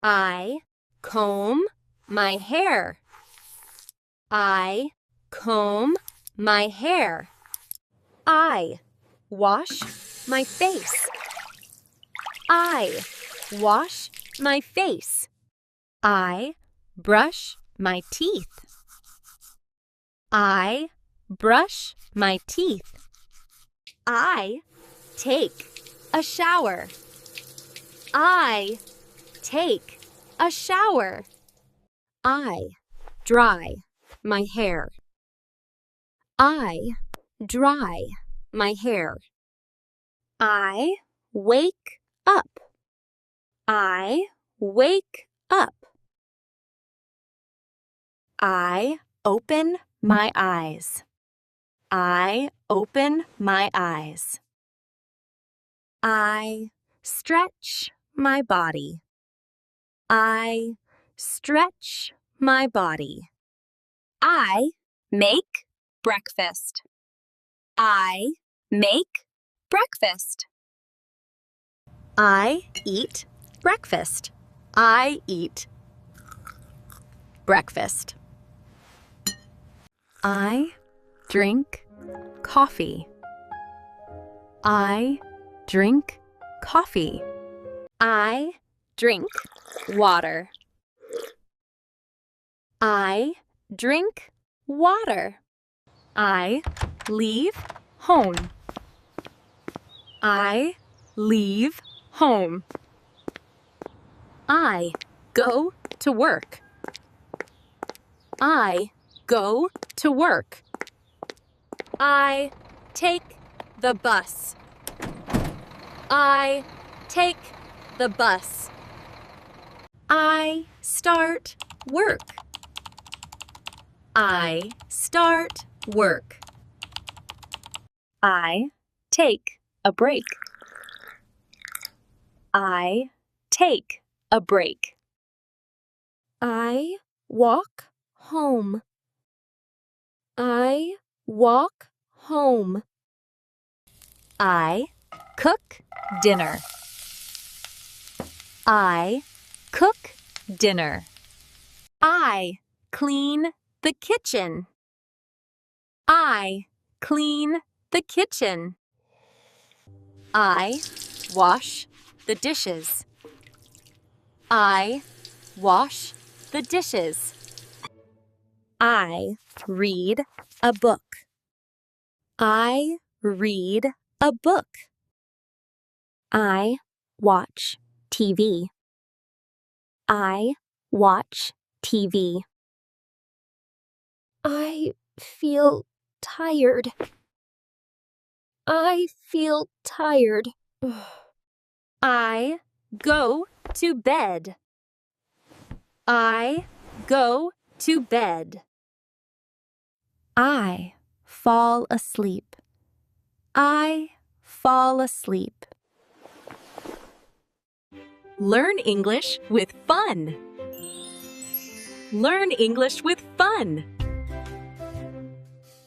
I comb my hair. I comb my hair. I wash my face. I wash my face. I brush my teeth. I brush my teeth. I take a shower. I take a shower. I dry my hair. I dry my hair. I wake up. I wake up. I open my eyes. I open my eyes. I stretch my body. I stretch my body. I make breakfast. I make breakfast. I eat breakfast. I eat breakfast. I drink coffee. I drink coffee. I drink water. I drink water. I leave home. I leave home. I go to work. I go to work. I take the bus. I take the bus. I start work. I start work. I take a break. I take a break. I walk home. I walk home. I cook dinner. I cook dinner. I clean the kitchen. I clean the kitchen. I wash the dishes. I wash the dishes. I read a book. I read a book. I watch TV. I watch TV. I feel tired. I feel tired. I go to bed. I go to bed. I fall asleep. I fall asleep. Learn English with fun. Learn English with fun.